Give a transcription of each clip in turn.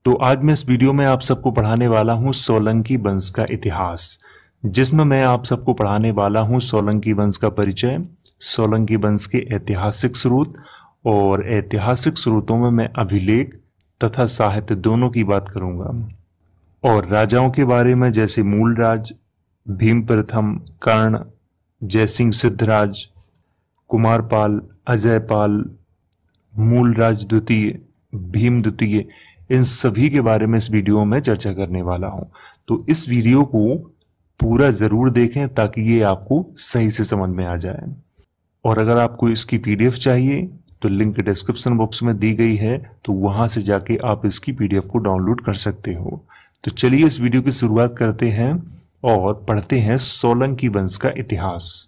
तो आज मैं इस वीडियो में आप सबको पढ़ाने वाला हूं सोलंकी वंश का इतिहास, जिसमें मैं आप सबको पढ़ाने वाला हूं सोलंकी वंश का परिचय, सोलंकी वंश के ऐतिहासिक स्रोत और ऐतिहासिक स्रोतों में मैं अभिलेख तथा साहित्य दोनों की बात करूंगा और राजाओं के बारे में जैसे मूलराज, भीम प्रथम, कर्ण, जयसिंह सिद्धराज, कुमारपाल, अजयपाल, मूलराज द्वितीय, भीम द्वितीय, इन सभी के बारे में इस वीडियो में चर्चा करने वाला हूं। तो इस वीडियो को पूरा जरूर देखें ताकि ये आपको सही से समझ में आ जाए। और अगर आपको इसकी पीडीएफ चाहिए तो लिंक डिस्क्रिप्शन बॉक्स में दी गई है, तो वहां से जाके आप इसकी पीडीएफ को डाउनलोड कर सकते हो। तो चलिए इस वीडियो की शुरुआत करते हैं और पढ़ते हैं सोलंकी वंश का इतिहास।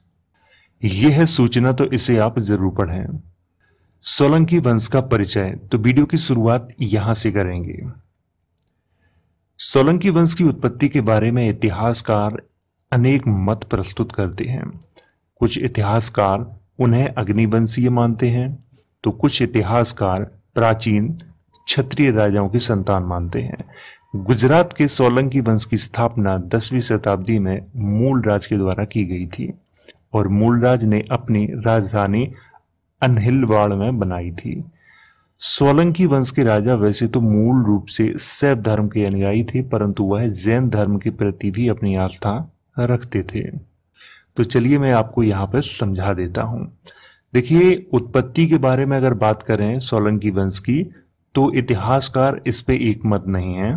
यह है सूचना, तो इसे आप जरूर पढ़ें। सोलंकी वंश का परिचय, तो वीडियो की शुरुआत यहां से करेंगे। सोलंकी वंश की उत्पत्ति के बारे में इतिहासकार अनेक मत प्रस्तुत करते हैं। कुछ इतिहासकार उन्हें अग्निवंशीय मानते हैं, तो कुछ इतिहासकार प्राचीन क्षत्रिय राजाओं की संतान मानते हैं। गुजरात के सोलंकी वंश की स्थापना 10वीं शताब्दी में मूलराज के द्वारा की गई थी और मूलराज ने अपनी राजधानी अनहिलवाड़ में बनाई थी। सोलंकी वंश के राजा वैसे तो मूल रूप से शैव धर्म के अनुयायी थे, परंतु वह जैन धर्म के प्रति भी अपनी आस्था रखते थे। तो चलिए मैं आपको यहाँ पर समझा देता हूँ। देखिए, उत्पत्ति के बारे में अगर बात करें सोलंकी वंश की, तो इतिहासकार इस पे एक मत नहीं है।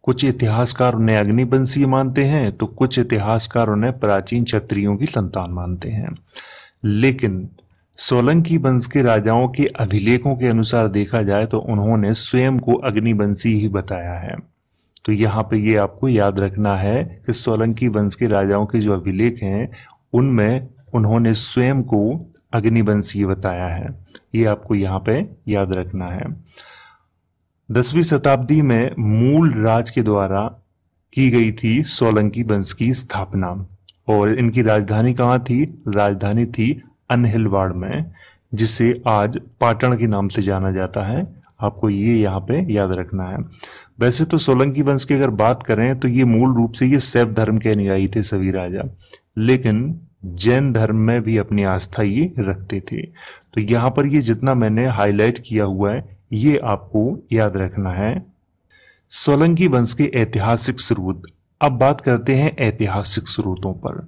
कुछ इतिहासकार उन्हें अग्निवंशीय मानते हैं, तो कुछ इतिहासकार उन्हें प्राचीन क्षत्रियों की संतान मानते हैं। लेकिन सोलंकी वंश के राजाओं के अभिलेखों के अनुसार देखा जाए तो उन्होंने स्वयं को अग्निवंशी ही बताया है। तो यहाँ पे ये आपको याद रखना है कि सोलंकी वंश के राजाओं के जो अभिलेख हैं उनमें उन्होंने स्वयं को अग्निवंशी बताया है। ये आपको यहाँ पे याद रखना है। 10वीं शताब्दी में मूल राज के द्वारा की गई थी सोलंकी वंश की स्थापना और इनकी राजधानी कहाँ थी? राजधानी थी अनहिलवाड़ में, जिसे आज पाटन के नाम से जाना जाता है। आपको ये यहाँ पे याद रखना है। वैसे तो सोलंकी वंश की अगर बात करें तो ये मूल रूप से ये शैव धर्म के अनुयायी थे सभी राजा, लेकिन जैन धर्म में भी अपनी आस्था ये रखते थे। तो यहाँ पर ये जितना मैंने हाईलाइट किया हुआ है ये आपको याद रखना है। सोलंकी वंश के ऐतिहासिक स्रोत। अब बात करते हैं ऐतिहासिक स्रोतों पर।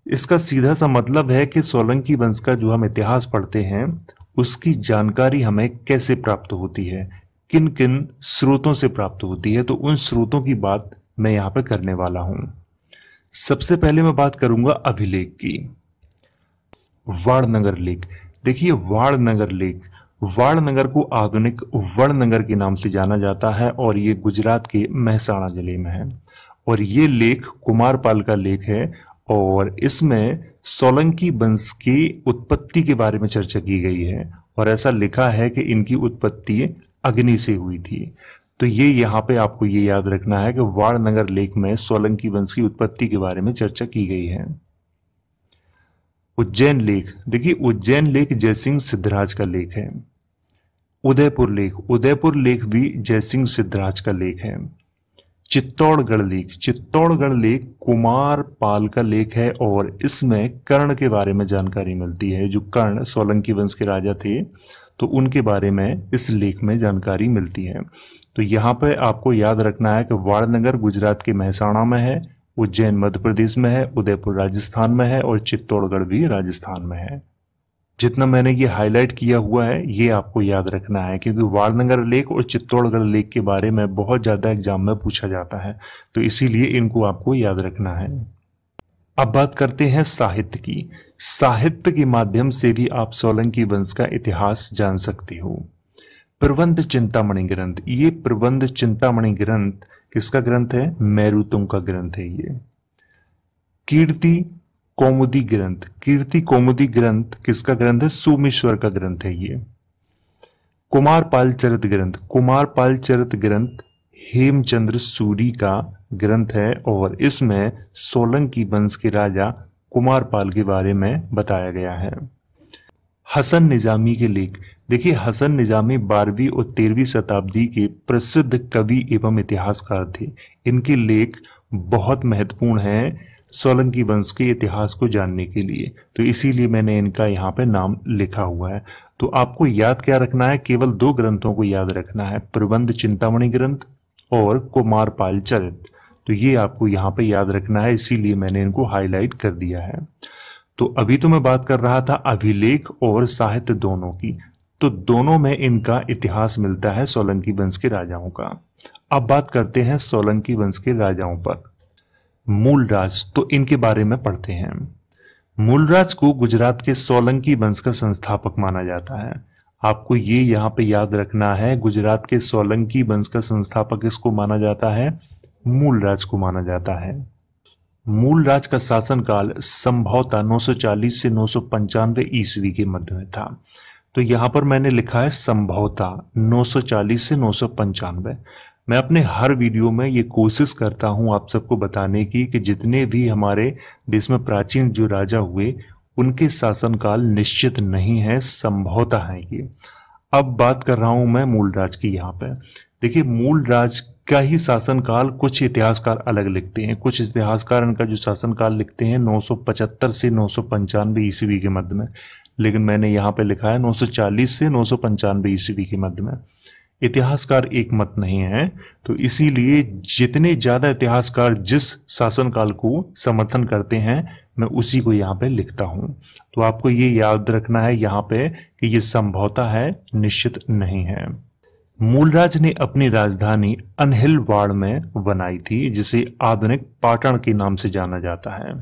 इसका सीधा सा मतलब है कि सोलंकी वंश का जो हम इतिहास पढ़ते हैं उसकी जानकारी हमें कैसे प्राप्त होती है, किन किन स्रोतों से प्राप्त होती है। तो उन स्रोतों की बात मैं यहाँ पे करने वाला हूं। सबसे पहले मैं बात करूंगा अभिलेख की। वाड़नगर लेख। देखिए, वाड़नगर लेख, वाड़नगर को आधुनिक वड़नगर के नाम से जाना जाता है और ये गुजरात के महसाणा जिले में है। और ये लेख कुमारपाल का लेख है और इसमें सोलंकी वंश की उत्पत्ति के बारे में चर्चा की गई है और ऐसा लिखा है कि इनकी उत्पत्ति अग्नि से हुई थी। तो ये यहाँ पे आपको ये याद रखना है कि वाड़नगर लेख में सोलंकी वंश की उत्पत्ति के बारे में चर्चा की गई है। उज्जैन लेख। देखिए, उज्जैन लेख जयसिंह सिद्धराज का लेख है। उदयपुर लेख, उदयपुर लेख भी जयसिंह सिद्धराज का लेख है। चित्तौड़गढ़ लेख, चित्तौड़गढ़ लेख कुमारपाल का लेख है और इसमें कर्ण के बारे में जानकारी मिलती है। जो कर्ण सोलंकी वंश के राजा थे तो उनके बारे में इस लेख में जानकारी मिलती है। तो यहाँ पे आपको याद रखना है कि वाड़नगर गुजरात के महसाणा में है, उज्जैन मध्य प्रदेश में है, उदयपुर राजस्थान में है और चित्तौड़गढ़ भी राजस्थान में है। जितना मैंने ये हाईलाइट किया हुआ है ये आपको याद रखना है, क्योंकि वाड़नगर लेख और चित्तौड़गढ़ लेख के बारे में बहुत ज्यादा एग्जाम में पूछा जाता है, तो इसीलिए इनको आपको याद रखना है। अब बात करते हैं साहित्य की। साहित्य के माध्यम से भी आप सोलंकी वंश का इतिहास जान सकते हो। प्रबंध चिंतामणि ग्रंथ। ये प्रबंध चिंतामणि ग्रंथ किसका ग्रंथ है? मेरुतुंग का ग्रंथ है ये। कीर्ति कौमुदी ग्रंथ। कीर्ति कौमुदी ग्रंथ किसका ग्रंथ है? सोमेश्वर का ग्रंथ है ये। कुमारपाल चरित ग्रंथ। कुमारपाल चरित ग्रंथ हेमचंद्र सूरी का ग्रंथ है और इसमें सोलंकी वंश के राजा कुमारपाल के बारे में बताया गया है। हसन निजामी के लेख। देखिए, हसन निजामी 12वीं और 13वीं शताब्दी के प्रसिद्ध कवि एवं इतिहासकार थे। इनके लेख बहुत महत्वपूर्ण हैं सोलंकी वंश के इतिहास को जानने के लिए, तो इसीलिए मैंने इनका यहाँ पे नाम लिखा हुआ है। तो आपको याद क्या रखना है? केवल 2 ग्रंथों को याद रखना है, प्रबंध चिंतामणि ग्रंथ और कुमारपाल चरित। तो ये आपको यहाँ पे याद रखना है, इसीलिए मैंने इनको हाईलाइट कर दिया है। तो अभी तो मैं बात कर रहा था अभिलेख और साहित्य दोनों की, तो दोनों में इनका इतिहास मिलता है सोलंकी वंश के राजाओं का। अब बात करते हैं सोलंकी वंश के राजाओं पर। मूलराज, तो इनके बारे में पढ़ते हैं। मूलराज को गुजरात के सोलंकी वंश का संस्थापक माना जाता है। आपको ये यहाँ पे याद रखना है, गुजरात के सोलंकी वंश का संस्थापक किसको माना जाता है? मूलराज को माना जाता है। मूलराज का शासनकाल संभवतः 940 से 995 ईस्वी के मध्य में था। तो यहां पर मैंने लिखा है संभवतः 940 से 995। मैं अपने हर वीडियो में ये कोशिश करता हूं आप सबको बताने की कि जितने भी हमारे देश में प्राचीन जो राजा हुए उनके शासनकाल निश्चित नहीं है, संभवतः है ये। अब बात कर रहा हूं मैं मूलराज की। यहाँ पे देखिए, मूलराज का ही शासनकाल कुछ इतिहासकार अलग लिखते हैं। कुछ इतिहासकार इनका जो शासनकाल लिखते हैं 975 से 995 ईस्वी के मध्य में, लेकिन मैंने यहाँ पे लिखा है 940 से 995 ईस्वी के मध्य में। इतिहासकार एक मत नहीं है, तो इसीलिए जितने ज्यादा इतिहासकार जिस शासनकाल को समर्थन करते हैं मैं उसी को यहाँ पे लिखता हूं। तो आपको ये याद रखना है यहाँ पे कि ये संभवतः है, निश्चित नहीं है। मूलराज ने अपनी राजधानी अनहिलवाड़ में बनाई थी, जिसे आधुनिक पाटन के नाम से जाना जाता है।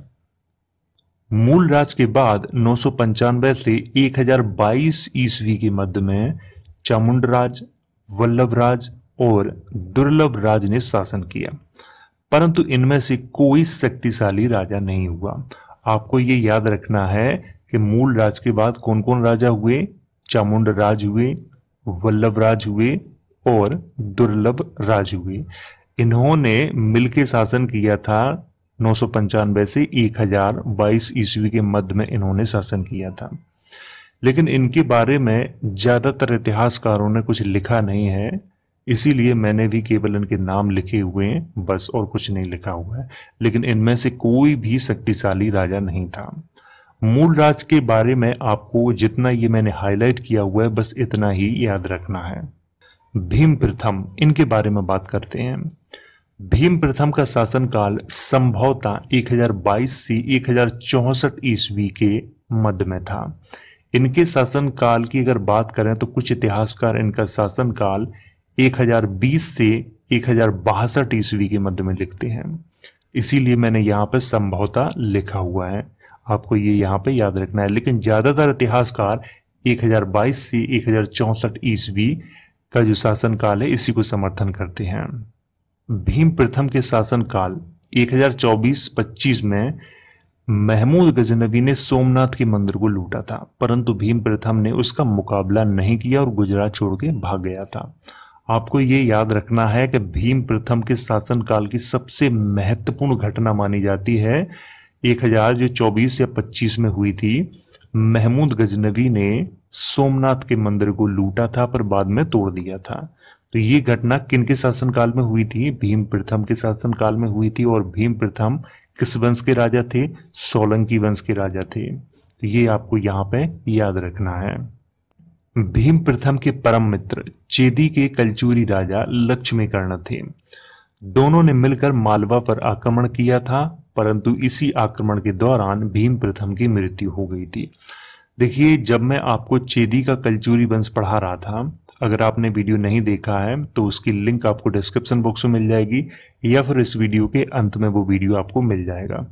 मूलराज के बाद 995 से 1022 ईस्वी के मध्य में चामुंडराज, वल्लभराज और दुर्लभराज ने शासन किया, परंतु इनमें से कोई शक्तिशाली राजा नहीं हुआ। आपको ये याद रखना है कि मूलराज के बाद कौन कौन राजा हुए? चामुंडराज हुए, वल्लभराज हुए और दुर्लभ राज हुए। इन्होंने मिलकर शासन किया था 995 से 1022 ईस्वी के मध्य में इन्होंने शासन किया था, लेकिन इनके बारे में ज्यादातर इतिहासकारों ने कुछ लिखा नहीं है, इसीलिए मैंने भी केवल इनके नाम लिखे हुए हैं बस, और कुछ नहीं लिखा हुआ है। लेकिन इनमें से कोई भी शक्तिशाली राजा नहीं था। मूलराज के बारे में आपको जितना ये मैंने हाईलाइट किया हुआ है बस इतना ही याद रखना है। भीम प्रथम, इनके बारे में बात करते हैं। भीम प्रथम का शासनकाल संभवतः 1022 से 1064 ईस्वी के मध्य में था। इनके शासनकाल की अगर बात करें तो कुछ इतिहासकार इनका शासनकाल 1020 से 1062 ईस्वी के मध्य में लिखते हैं, इसीलिए मैंने यहाँ पे संभवतः लिखा हुआ है। आपको ये यहाँ पे याद रखना है, लेकिन ज्यादातर इतिहासकार 1022 से 1064 ईस्वी का जो शासनकाल है इसी को समर्थन करते हैं। भीम प्रथम के शासनकाल 1024-25 में महमूद गजनवी ने सोमनाथ के मंदिर को लूटा था, परंतु भीम प्रथम ने उसका मुकाबला नहीं किया और गुजरात छोड़ के भाग गया था। आपको ये याद रखना है कि भीम प्रथम के शासनकाल की सबसे महत्वपूर्ण घटना मानी जाती है 1024 या 25 में हुई थी। महमूद गजनवी ने सोमनाथ के मंदिर को लूटा था पर बाद में तोड़ दिया था। तो ये घटना किनके शासनकाल में हुई थी? भीम प्रथम के शासनकाल में हुई थी। और भीम प्रथम किस वंश के राजा थे? सोलंकी वंश के राजा थे। तो ये आपको यहाँ पे याद रखना है। भीम प्रथम के परम मित्र चेदी के कलचुरी राजा लक्ष्मीकर्ण थे। दोनों ने मिलकर मालवा पर आक्रमण किया था, परंतु इसी आक्रमण के दौरान भीम प्रथम की मृत्यु हो गई थी। देखिए, जब मैं आपको चेदी का कलचुरी वंश पढ़ा रहा था, अगर आपने वीडियो नहीं देखा है तो उसकी लिंक आपको डिस्क्रिप्शन बॉक्स में मिल जाएगी, या फिर इस वीडियो के अंत में वो वीडियो आपको मिल जाएगा।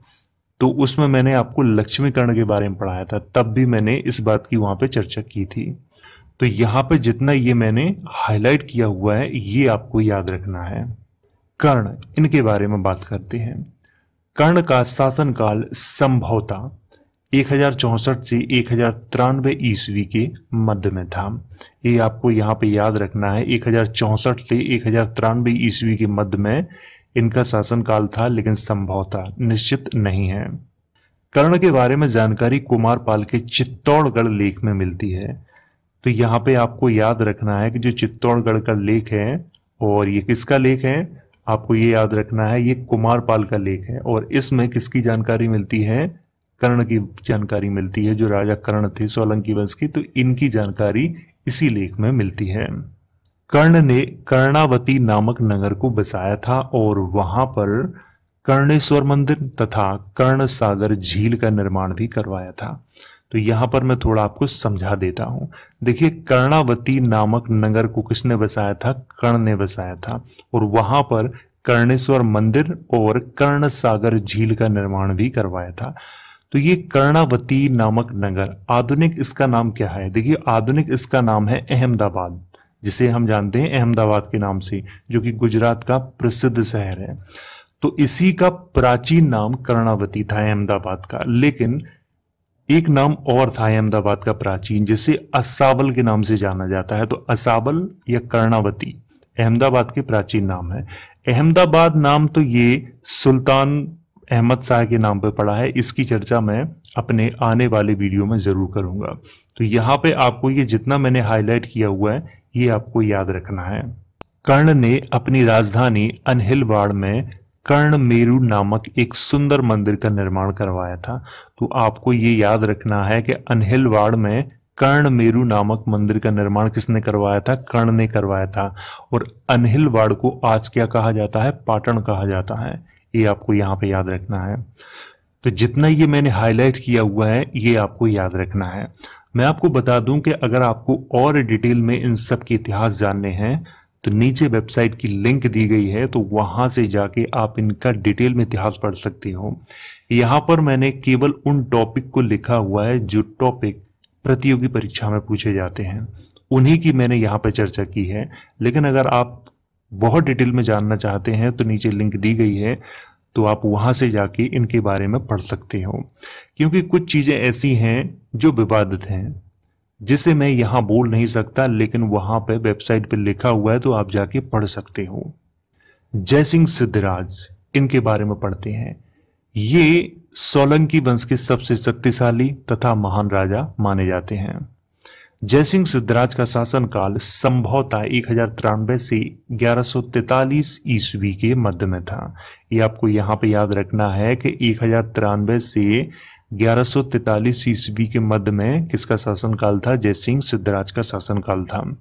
तो उसमें मैंने आपको लक्ष्मीकर्ण के बारे में पढ़ाया था, तब भी मैंने इस बात की वहां पे चर्चा की थी। तो यहाँ पे जितना ये मैंने हाईलाइट किया हुआ है ये आपको याद रखना है। कर्ण, इनके बारे में बात करते हैं। कर्ण का शासनकाल संभवतः 1064 से 1093 ईस्वी के मध्य में था। ये आपको यहाँ पे याद रखना है, 1064 से 1093 ईस्वी के मध्य में इनका शासनकाल था, लेकिन संभवतः निश्चित नहीं है। कर्ण के बारे में जानकारी कुमारपाल के चित्तौड़गढ़ लेख में मिलती है। तो यहाँ पे आपको याद रखना है कि जो चित्तौड़गढ़ का लेख है, और ये किसका लेख है, आपको ये याद रखना है, ये कुमारपाल का लेख है। और इसमें किसकी जानकारी मिलती है, कर्ण की जानकारी मिलती है, जो राजा कर्ण थे सोलंकी वंश की। तो इनकी जानकारी इसी लेख में मिलती है। कर्ण ने कर्णावती नामक नगर को बसाया था और वहां पर कर्णेश्वर मंदिर तथा कर्ण सागर झील का निर्माण भी करवाया था। तो यहां पर मैं थोड़ा आपको समझा देता हूं। देखिए, कर्णावती नामक नगर को किसने बसाया था, कर्ण ने बसाया था, और वहां पर कर्णेश्वर मंदिर और कर्ण सागर झील का निर्माण भी करवाया था। तो ये कर्णावती नामक नगर, आधुनिक इसका नाम क्या है, देखिए आधुनिक इसका नाम है अहमदाबाद, जिसे हम जानते हैं अहमदाबाद के नाम से, जो कि गुजरात का प्रसिद्ध शहर है। तो इसी का प्राचीन नाम कर्णावती था अहमदाबाद का, लेकिन एक नाम और था अहमदाबाद का प्राचीन, जिसे असावल के नाम से जाना जाता है। तो असावल या कर्णावती अहमदाबाद के प्राचीन नाम है। अहमदाबाद नाम तो ये सुल्तान अहमद शाह के नाम पर पड़ा है। इसकी चर्चा मैं अपने आने वाले वीडियो में जरूर करूंगा। तो यहाँ पे आपको ये जितना मैंने हाईलाइट किया हुआ है, ये आपको याद रखना है। कर्ण ने अपनी राजधानी अनहिलवाड़ में कर्ण मेरू नामक एक सुंदर मंदिर का निर्माण करवाया था। तो आपको ये याद रखना है कि अनहिलवाड़ में कर्ण मेरू नामक मंदिर का निर्माण किसने करवाया था, कर्ण ने करवाया था। और अनहिलवाड़ को आज क्या कहा जाता है, पाटन कहा जाता है। ये आपको यहाँ पे याद रखना है। तो जितना ये मैंने हाईलाइट किया हुआ है, ये आपको याद रखना है। मैं आपको बता दूं कि अगर आपको और डिटेल में इन सब के इतिहास जानने हैं तो नीचे वेबसाइट की लिंक दी गई है, तो वहां से जाके आप इनका डिटेल में इतिहास पढ़ सकते हो। यहाँ पर मैंने केवल उन टॉपिक को लिखा हुआ है जो टॉपिक प्रतियोगी परीक्षा में पूछे जाते हैं, उन्हीं की मैंने यहाँ पे चर्चा की है। लेकिन अगर आप बहुत डिटेल में जानना चाहते हैं तो नीचे लिंक दी गई है, तो आप वहां से जाके इनके बारे में पढ़ सकते हो। क्योंकि कुछ चीजें ऐसी हैं जो विवादित हैं, जिसे मैं यहां बोल नहीं सकता, लेकिन वहां पे वेबसाइट पे लिखा हुआ है, तो आप जाके पढ़ सकते हो। जयसिंह सिद्धराज, इनके बारे में पढ़ते हैं। ये सोलंकी वंश के सबसे शक्तिशाली तथा महान राजा माने जाते हैं। जयसिंह सिद्धराज का शासनकाल संभवतः 1093 से 1143 ईस्वी के मध्य में था। ये आपको यहाँ पे याद रखना है कि 1093 से 1143 ईस्वी के मध्य में किसका शासनकाल था, जयसिंह सिद्धराज का शासनकाल था।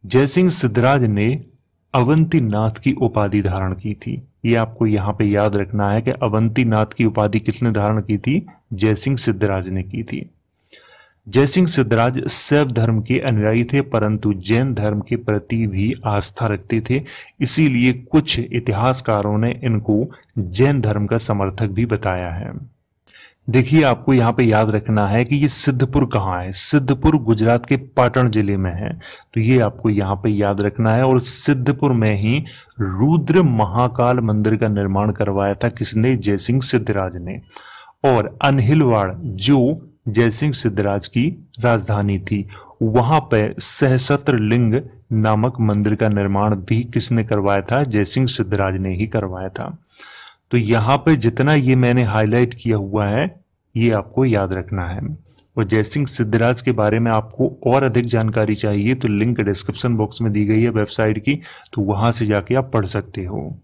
जयसिंह सिद्धराज ने अवंतीनाथ की उपाधि धारण की थी। ये आपको यहाँ पे याद रखना है कि अवंतीनाथ की उपाधि किसने धारण की थी, जयसिंह सिद्धराज ने की थी। जयसिंह सिद्धराज शैव धर्म के अनुयायी थे, परंतु जैन धर्म के प्रति भी आस्था रखते थे। इसीलिए कुछ इतिहासकारों ने इनको जैन धर्म का समर्थक भी बताया है। देखिए, आपको यहाँ पे याद रखना है कि ये सिद्धपुर कहाँ है। सिद्धपुर गुजरात के पाटन जिले में है। तो ये आपको यहाँ पे याद रखना है। और सिद्धपुर में ही रुद्र महाकाल मंदिर का निर्माण करवाया था किसने, जयसिंह सिद्धराज ने। और अनहिलवाड़ जो जयसिंह सिद्धराज की राजधानी थी, वहां पर सहस्त्र लिंग नामक मंदिर का निर्माण भी किसने करवाया था, जयसिंह सिद्धराज ने ही करवाया था। तो यहाँ पे जितना ये मैंने हाईलाइट किया हुआ है, ये आपको याद रखना है। और जयसिंह सिद्धराज के बारे में आपको और अधिक जानकारी चाहिए तो लिंक डिस्क्रिप्शन बॉक्स में दी गई है वेबसाइट की, तो वहां से जाके आप पढ़ सकते हो।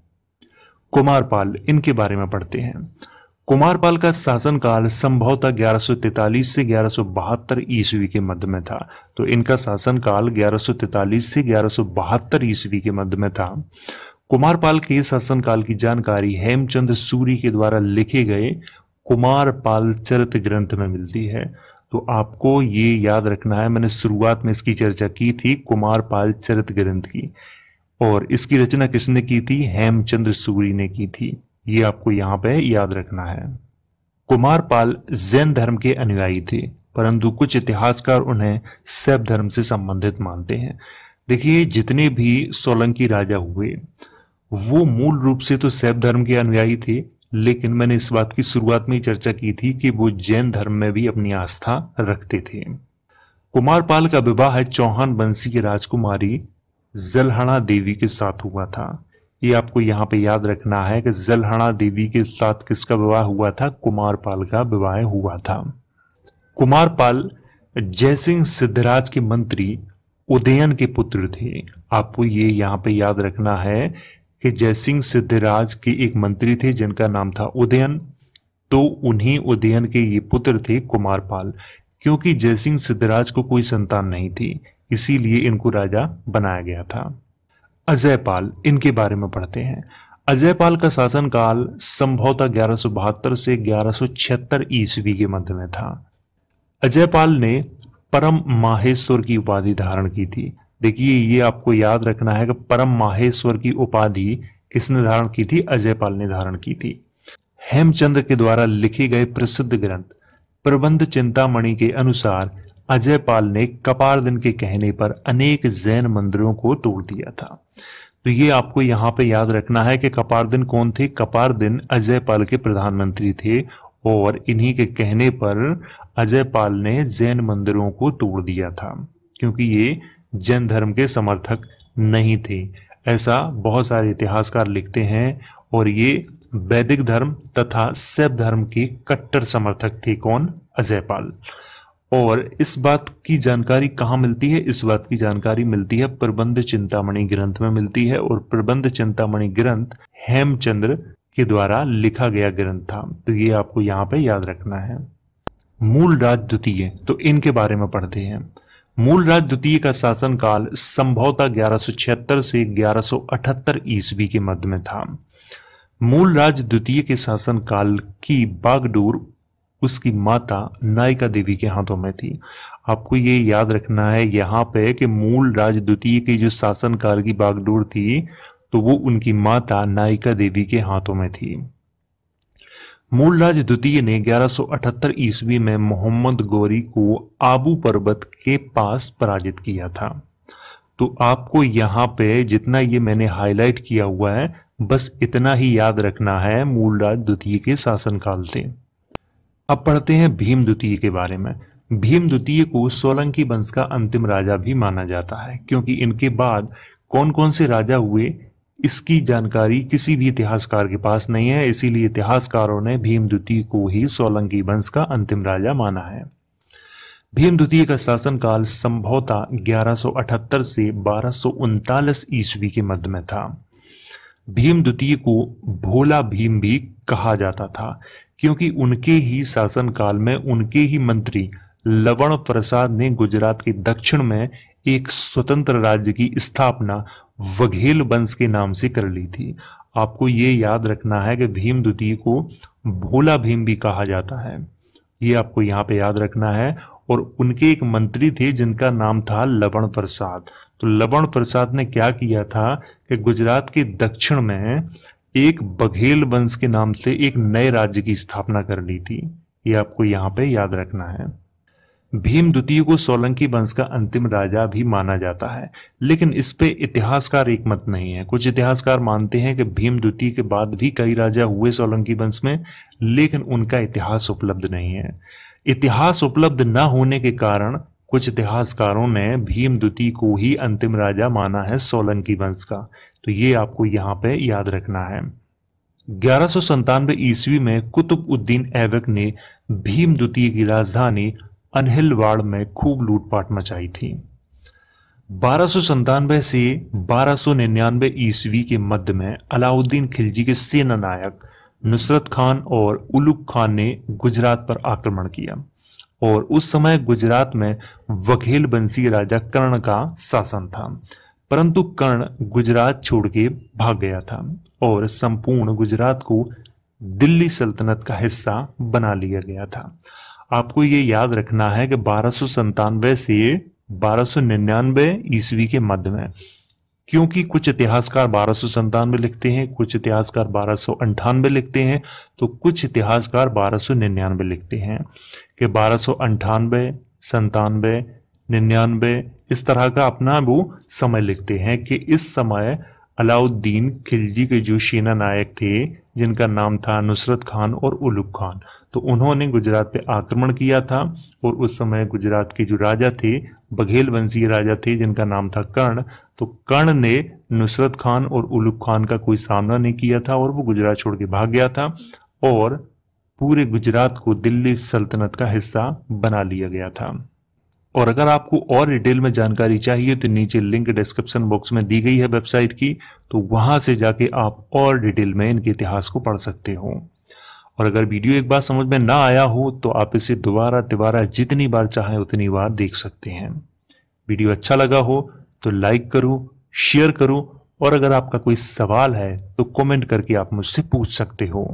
कुमारपाल, इनके बारे में पढ़ते हैं। कुमारपाल का शासनकाल संभवतः 1143 से 1172 ईस्वी के मध्य में था। तो इनका शासनकाल 1143 से 1172 ईस्वी के मध्य में था। कुमारपाल के शासनकाल की जानकारी हेमचंद सूरी के द्वारा लिखे गए कुमारपाल चरित ग्रंथ में मिलती है। तो आपको ये याद रखना है, मैंने शुरुआत में इसकी चर्चा की थी, कुमारपाल चरित ग्रंथ की, और इसकी रचना किसने की थी, हेमचंद सूरी ने की थी। ये आपको यहाँ पे याद रखना है। कुमारपाल जैन धर्म के अनुयायी थे, परंतु कुछ इतिहासकार उन्हें शैव धर्म से संबंधित मानते हैं। देखिए, जितने भी सोलंकी राजा हुए वो मूल रूप से तो शैव धर्म के अनुयायी थे, लेकिन मैंने इस बात की शुरुआत में ही चर्चा की थी कि वो जैन धर्म में भी अपनी आस्था रखते थे। कुमारपाल का विवाह चौहान वंशी की राजकुमारी जलहणा देवी के साथ हुआ था। ये आपको यहाँ पे याद रखना है कि जलहणा देवी के साथ किसका विवाह हुआ था? कुमारपाल का विवाह हुआ था। कुमारपाल जयसिंह सिद्धराज के मंत्री उदयन के पुत्र थे। आपको ये यहाँ पे याद रखना है कि जयसिंह सिद्धराज के एक मंत्री थे जिनका नाम था उदयन, तो उन्हीं उदयन के ये पुत्र थे कुमारपाल। क्योंकि जयसिंह सिद्धराज को कोई संतान नहीं थी, इसीलिए इनको राजा बनाया गया था। अजयपाल, इनके बारे में पढ़ते हैं। अजयपाल का शासनकाल संभवतः 1172 से 1176 ईस्वी के मध्य में था। अजयपाल ने परम माहेश्वर की उपाधि धारण की थी। देखिए, ये आपको याद रखना है कि परम माहेश्वर की उपाधि किसने धारण की थी? अजयपाल ने धारण की थी। हेमचंद्र के द्वारा लिखे गए प्रसिद्ध ग्रंथ प्रबंध चिंतामणि के अनुसार अजयपाल ने कपारदिन के कहने पर अनेक जैन मंदिरों को तोड़ दिया था। तो ये आपको यहाँ पे याद रखना है कि कपारदिन कौन थे? कपारदिन अजयपाल के प्रधानमंत्री थे और इन्हीं के कहने पर अजयपाल ने जैन मंदिरों को तोड़ दिया था, क्योंकि ये जैन धर्म के समर्थक नहीं थे। ऐसा बहुत सारे इतिहासकार लिखते हैं और ये वैदिक धर्म तथा शैव धर्म के कट्टर समर्थक थे। कौन? अजयपाल। और इस बात की जानकारी कहाँ मिलती है? इस बात की जानकारी मिलती है प्रबंध चिंतामणि ग्रंथ में मिलती है, और प्रबंध चिंतामणि ग्रंथ हेमचंद्र के द्वारा लिखा गया ग्रंथ था। तो ये आपको यहाँ पे याद रखना है। मूलराज द्वितीय, तो इनके बारे में पढ़ते हैं। मूलराज द्वितीय का शासनकाल संभवतः 1176 से 1178 ईस्वी के मध्य में था। मूलराज द्वितीय के शासनकाल की बागडोर उसकी माता नायिका देवी के हाथों में थी। आपको ये याद रखना है यहाँ पे कि मूलराज द्वितीय की जो शासनकाल की बागडोर थी, तो वो उनकी माता नायिका देवी के हाथों में थी। मूलराज द्वितीय ने 1178 ईस्वी में मोहम्मद गौरी को आबू पर्वत के पास पराजित किया था। तो आपको यहाँ पे जितना ये मैंने हाईलाइट किया हुआ है, बस इतना ही याद रखना है मूलराज द्वितीय के शासनकाल से। अब पढ़ते हैं भीम द्वितीय के बारे में। भीम द्वितीय को सोलंकी वंश का अंतिम राजा भी माना जाता है, क्योंकि इनके बाद कौन कौन से राजा हुए इसकी जानकारी किसी भी इतिहासकार के पास नहीं है, इसीलिए इतिहासकारों ने भीम द्वितीय को ही सोलंकी वंश का अंतिम राजा माना है। भीम द्वितीय का शासनकाल संभवतः 1178 से 1239 ईस्वी के मध्य में था। भीम द्वितीय को भोला भीम भी कहा जाता था, क्योंकि उनके ही शासनकाल में उनके ही मंत्री लवण प्रसाद ने गुजरात के दक्षिण में एक स्वतंत्र राज्य की स्थापना वघेल वंश के नाम से कर ली थी। आपको ये याद रखना है कि भीम द्वितीय को भोला भीम भी कहा जाता है, ये आपको यहाँ पे याद रखना है। और उनके एक मंत्री थे जिनका नाम था लवण प्रसाद। तो लवण प्रसाद ने क्या किया था कि गुजरात के दक्षिण में एक बघेल वंश के नाम से एक नए राज्य की स्थापना कर ली थी, ये आपको यहाँ पे याद रखना है। भीम द्वितीय को सोलंकी वंश का अंतिम राजा भी माना जाता है, लेकिन इस पे इतिहासकार एक मत नहीं है। कुछ इतिहासकार मानते हैं कि भीम द्वितीय के बाद भी कई राजा हुए सोलंकी वंश में, लेकिन उनका इतिहास उपलब्ध नहीं है। इतिहास उपलब्ध न होने के कारण कुछ इतिहासकारों ने भीम द्वितीय को ही अंतिम राजा माना है सोलंकी वंश का। तो ये आपको यहाँ पे याद रखना है। 1197 ईस्वी में कुतुबउद्दीन ऐबक ने भीम द्वितीय की राजधानी अनहिलवाड़ में खूब लूटपाट मचाई थी। 1297 से 1299 ईस्वी के मध्य में अलाउद्दीन खिलजी के सेना नायक नुसरत खान और उलुग खान ने गुजरात पर आक्रमण किया, और उस समय गुजरात में वघेल वंशी राजा कर्ण का शासन था। परंतु कर्ण गुजरात छोड़ के भाग गया था और संपूर्ण गुजरात को दिल्ली सल्तनत का हिस्सा बना लिया गया था। आपको ये याद रखना है कि 1297 से 1299 ईस्वी के मध्य में, क्योंकि कुछ इतिहासकार 1297 लिखते हैं, कुछ इतिहासकार 1298 लिखते हैं, तो कुछ इतिहासकार 1299 लिखते हैं कि 1298, 97, 99 इस तरह का अपना वो समय लिखते हैं कि इस समय अलाउद्दीन खिलजी के जो सेना नायक थे जिनका नाम था नुसरत खान और उलुग खान, तो उन्होंने गुजरात पे आक्रमण किया था। और उस समय गुजरात के जो राजा थे बघेल वंशीय राजा थे जिनका नाम था कर्ण, तो कर्ण ने नुसरत खान और उलुग खान का कोई सामना नहीं किया था और वो गुजरात छोड़ के भाग गया था और पूरे गुजरात को दिल्ली सल्तनत का हिस्सा बना लिया गया था। और अगर आपको और डिटेल में जानकारी चाहिए तो नीचे लिंक डिस्क्रिप्शन बॉक्स में दी गई है वेबसाइट की, तो वहां से जाके आप और डिटेल में इनके इतिहास को पढ़ सकते हो। और अगर वीडियो एक बार समझ में ना आया हो तो आप इसे दोबारा तिबारा जितनी बार चाहें उतनी बार देख सकते हैं। वीडियो अच्छा लगा हो तो लाइक करो, शेयर करो और अगर आपका कोई सवाल है तो कमेंट करके आप मुझसे पूछ सकते हो।